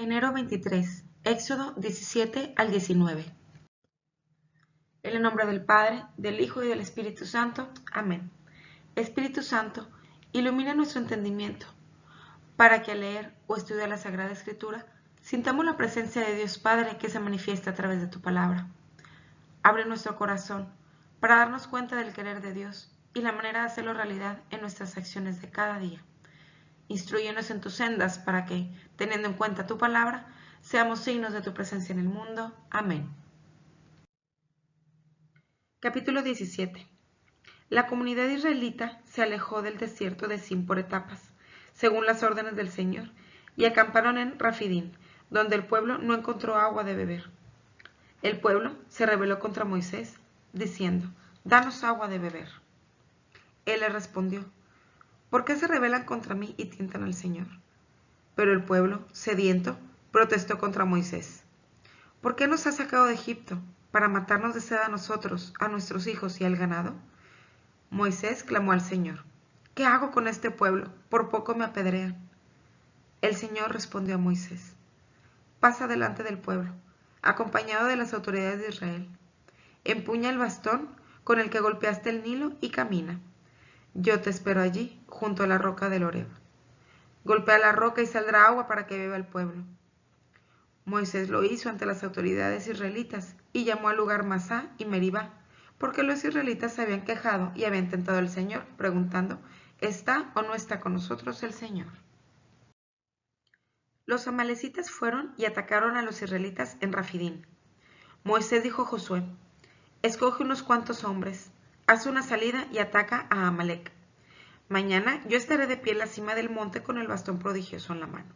Enero 23, Éxodo 17 al 19. En el nombre del Padre, del Hijo y del Espíritu Santo. Amén. Espíritu Santo, ilumina nuestro entendimiento, para que al leer o estudiar la Sagrada Escritura, sintamos la presencia de Dios Padre que se manifiesta a través de tu palabra. Abre nuestro corazón para darnos cuenta del querer de Dios y la manera de hacerlo realidad en nuestras acciones de cada día. Instrúyenos en tus sendas para que, teniendo en cuenta tu palabra, seamos signos de tu presencia en el mundo. Amén. Capítulo 17. La comunidad israelita se alejó del desierto de Sin por etapas, según las órdenes del Señor, y acamparon en Rafidín, donde el pueblo no encontró agua de beber. El pueblo se rebeló contra Moisés, diciendo: «Danos agua de beber». Él le respondió: «¿Por qué se rebelan contra mí y tientan al Señor?». Pero el pueblo, sediento, protestó contra Moisés: «¿Por qué nos has sacado de Egipto, para matarnos de sed a nosotros, a nuestros hijos y al ganado?». Moisés clamó al Señor: «¿Qué hago con este pueblo? Por poco me apedrean». El Señor respondió a Moisés: «Pasa delante del pueblo, acompañado de las autoridades de Israel. Empuña el bastón con el que golpeaste el Nilo y camina. Yo te espero allí, junto a la roca del Horeb. Golpea la roca y saldrá agua para que beba el pueblo». Moisés lo hizo ante las autoridades israelitas y llamó al lugar Masá y Meribá, porque los israelitas se habían quejado y habían tentado al Señor, preguntando: ¿está o no está con nosotros el Señor? Los amalecitas fueron y atacaron a los israelitas en Rafidín. Moisés dijo a Josué: «Escoge unos cuantos hombres, haz una salida y ataca a Amalec. Mañana yo estaré de pie en la cima del monte con el bastón prodigioso en la mano».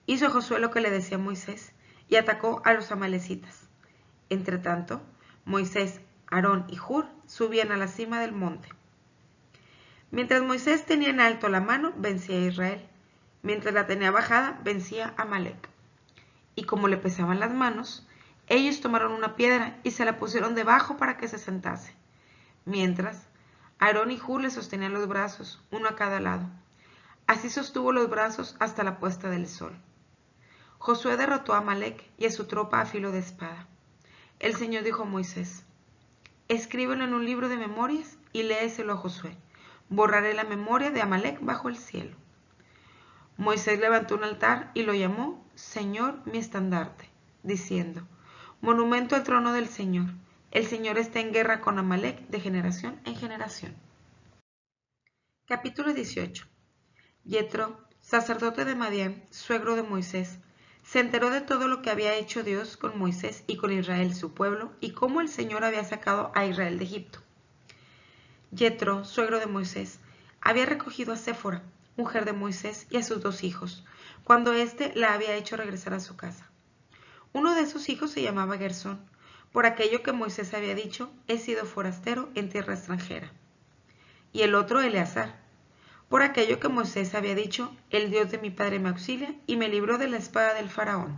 Hizo Josué lo que le decía Moisés y atacó a los amalecitas. Entretanto, Moisés, Aarón y Hur subían a la cima del monte. Mientras Moisés tenía en alto la mano, vencía a Israel. Mientras la tenía bajada, vencía a Amalec. Y como le pesaban las manos, ellos tomaron una piedra y se la pusieron debajo para que se sentase. Mientras, Aarón y Hur le sostenían los brazos, uno a cada lado. Así sostuvo los brazos hasta la puesta del sol. Josué derrotó a Amalec y a su tropa a filo de espada. El Señor dijo a Moisés: «Escríbelo en un libro de memorias y léeselo a Josué. Borraré la memoria de Amalec bajo el cielo». Moisés levantó un altar y lo llamó Señor mi estandarte, diciendo: «Monumento al trono del Señor. El Señor está en guerra con Amalec de generación en generación». Capítulo 18. Yetro, sacerdote de Madián, suegro de Moisés, se enteró de todo lo que había hecho Dios con Moisés y con Israel su pueblo, y cómo el Señor había sacado a Israel de Egipto. Yetro, suegro de Moisés, había recogido a Séfora, mujer de Moisés, y a sus 2 hijos, cuando éste la había hecho regresar a su casa. Uno de sus hijos se llamaba Gersón, por aquello que Moisés había dicho: «He sido forastero en tierra extranjera». Y el otro Eleazar, por aquello que Moisés había dicho: «El Dios de mi padre me auxilia y me libró de la espada del faraón».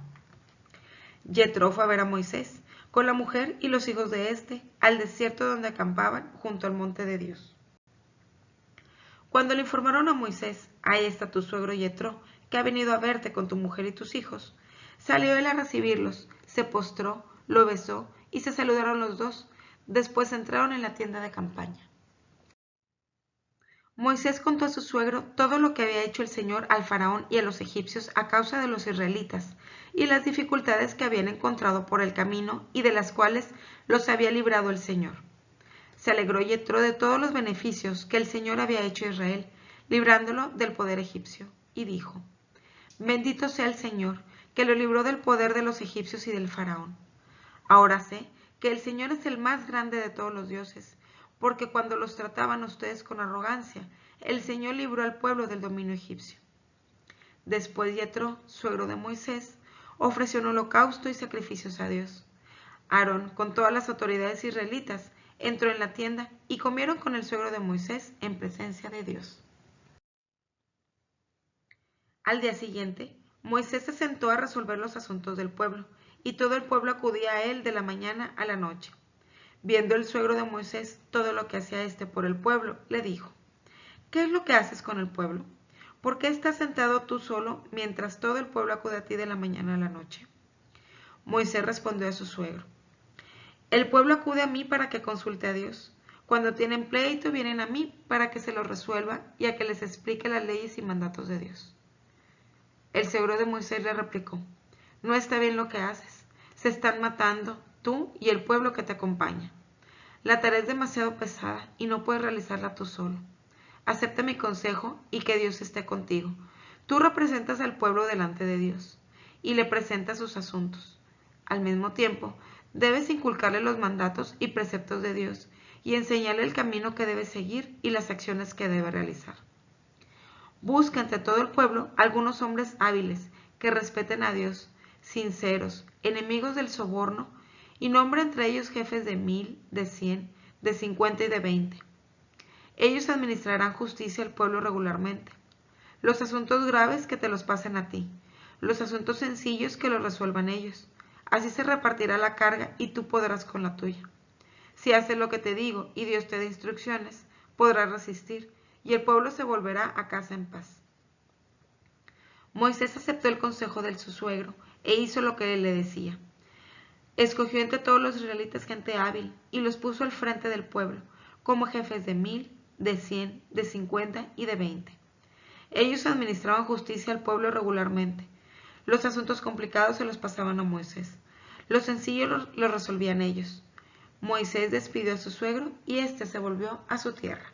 Yetro fue a ver a Moisés, con la mujer y los hijos de éste, al desierto donde acampaban junto al monte de Dios. Cuando le informaron a Moisés: «Ahí está tu suegro Yetro, que ha venido a verte con tu mujer y tus hijos», salió él a recibirlos, se postró, lo besó y se saludaron los dos. Después entraron en la tienda de campaña. Moisés contó a su suegro todo lo que había hecho el Señor al faraón y a los egipcios a causa de los israelitas, y las dificultades que habían encontrado por el camino y de las cuales los había librado el Señor. Se alegró Yetro de todos los beneficios que el Señor había hecho a Israel, librándolo del poder egipcio, y dijo: «Bendito sea el Señor, que lo libró del poder de los egipcios y del faraón. Ahora sé que el Señor es el más grande de todos los dioses, porque cuando los trataban ustedes con arrogancia, el Señor libró al pueblo del dominio egipcio». Después Yetro, suegro de Moisés, ofreció un holocausto y sacrificios a Dios. Aarón, con todas las autoridades israelitas, entró en la tienda y comieron con el suegro de Moisés en presencia de Dios. Al día siguiente, Moisés se sentó a resolver los asuntos del pueblo, y todo el pueblo acudía a él de la mañana a la noche. Viendo el suegro de Moisés todo lo que hacía éste por el pueblo, le dijo: «¿Qué es lo que haces con el pueblo? ¿Por qué estás sentado tú solo mientras todo el pueblo acude a ti de la mañana a la noche? Moisés respondió a su suegro: el pueblo acude a mí para que consulte a Dios. Cuando tienen pleito vienen a mí para que se lo resuelva y a que les explique las leyes y mandatos de Dios. El suegro de Moisés le replicó: no está bien lo que haces. Se están matando tú y el pueblo que te acompaña. La tarea es demasiado pesada y no puedes realizarla tú solo. Acepta mi consejo y que Dios esté contigo. Tú representas al pueblo delante de Dios y le presentas sus asuntos. Al mismo tiempo, debes inculcarle los mandatos y preceptos de Dios y enseñarle el camino que debe seguir y las acciones que debe realizar. Busca entre todo el pueblo algunos hombres hábiles que respeten a Dios, sinceros, enemigos del soborno, y nombra entre ellos jefes de 1000, de 100, de 50 y de 20. Ellos administrarán justicia al pueblo regularmente. Los asuntos graves que te los pasen a ti, los asuntos sencillos que los resuelvan ellos. Así se repartirá la carga y tú podrás con la tuya. Si haces lo que te digo y Dios te da instrucciones, podrás resistir y el pueblo se volverá a casa en paz. Moisés aceptó el consejo de su suegro e hizo lo que él le decía. Escogió entre todos los israelitas gente hábil y los puso al frente del pueblo, como jefes de 1000, de 100, de 50 y de 20. Ellos administraban justicia al pueblo regularmente. Los asuntos complicados se los pasaban a Moisés. Los sencillos los resolvían ellos. Moisés despidió a su suegro y éste se volvió a su tierra.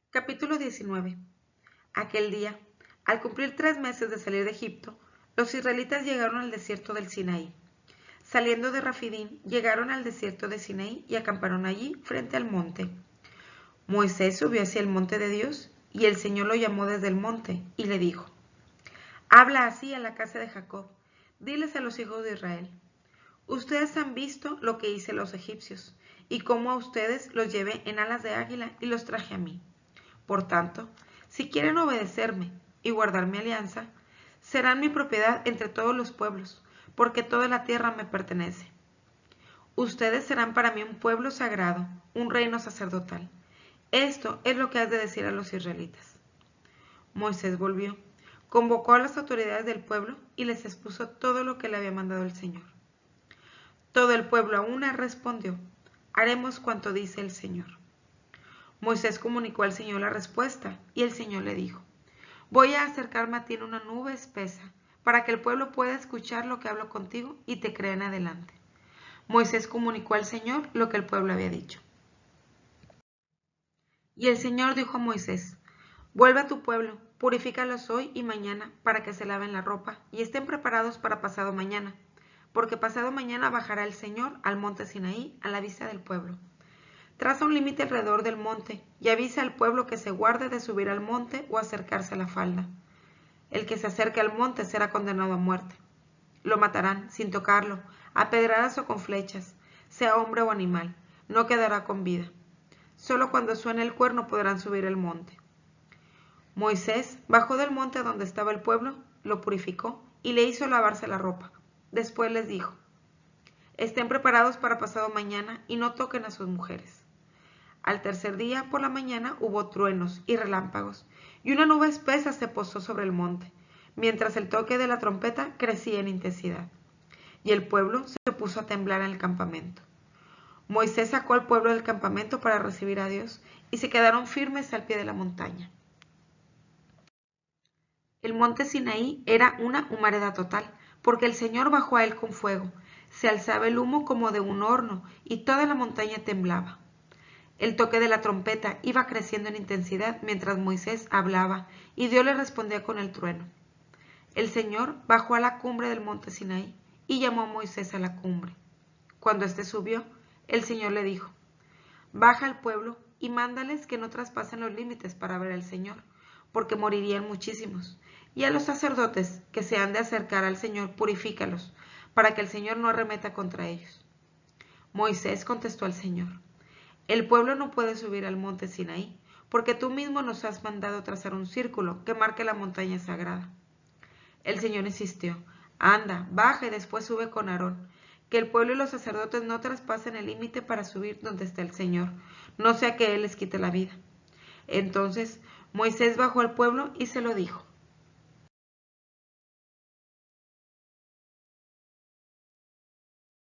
Capítulo 19. Aquel día, al cumplir 3 meses de salir de Egipto, los israelitas llegaron al desierto del Sinaí. Saliendo de Rafidín, llegaron al desierto de Sinaí y acamparon allí frente al monte. Moisés subió hacia el monte de Dios y el Señor lo llamó desde el monte y le dijo: habla así a la casa de Jacob, diles a los hijos de Israel: ustedes han visto lo que hice a los egipcios y cómo a ustedes los llevé en alas de águila y los traje a mí. Por tanto, si quieren obedecerme y guardar mi alianza, serán mi propiedad entre todos los pueblos, porque toda la tierra me pertenece. Ustedes serán para mí un pueblo sagrado, un reino sacerdotal. Esto es lo que has de decir a los israelitas. Moisés volvió, convocó a las autoridades del pueblo y les expuso todo lo que le había mandado el Señor. Todo el pueblo a una respondió: haremos cuanto dice el Señor. Moisés comunicó al Señor la respuesta y el Señor le dijo: voy a acercarme a ti en una nube espesa, para que el pueblo pueda escuchar lo que hablo contigo y te crea en adelante. Moisés comunicó al Señor lo que el pueblo había dicho. Y el Señor dijo a Moisés: vuelve a tu pueblo, purifícalos hoy y mañana para que se laven la ropa y estén preparados para pasado mañana, porque pasado mañana bajará el Señor al monte Sinaí a la vista del pueblo. Traza un límite alrededor del monte y avisa al pueblo que se guarde de subir al monte o acercarse a la falda. El que se acerque al monte será condenado a muerte. Lo matarán sin tocarlo, a pedradas o con flechas, sea hombre o animal, no quedará con vida. Solo cuando suene el cuerno podrán subir el monte. Moisés bajó del monte donde estaba el pueblo, lo purificó y le hizo lavarse la ropa. Después les dijo: estén preparados para pasado mañana y no toquen a sus mujeres. Al tercer día por la mañana hubo truenos y relámpagos, y una nube espesa se posó sobre el monte, mientras el toque de la trompeta crecía en intensidad. Y el pueblo se puso a temblar en el campamento. Moisés sacó al pueblo del campamento para recibir a Dios, y se quedaron firmes al pie de la montaña. El monte Sinaí era una humareda total, porque el Señor bajó a él con fuego. Se alzaba el humo como de un horno, y toda la montaña temblaba. El toque de la trompeta iba creciendo en intensidad mientras Moisés hablaba, y Dios le respondía con el trueno. El Señor bajó a la cumbre del monte Sinaí y llamó a Moisés a la cumbre. Cuando éste subió, el Señor le dijo: baja al pueblo y mándales que no traspasen los límites para ver al Señor, porque morirían muchísimos. Y a los sacerdotes que se han de acercar al Señor, purifícalos, para que el Señor no arremeta contra ellos. Moisés contestó al Señor: el pueblo no puede subir al monte Sinaí, porque tú mismo nos has mandado trazar un círculo que marque la montaña sagrada. El Señor insistió: anda, baja y después sube con Aarón, que el pueblo y los sacerdotes no traspasen el límite para subir donde está el Señor, no sea que Él les quite la vida. Entonces Moisés bajó al pueblo y se lo dijo.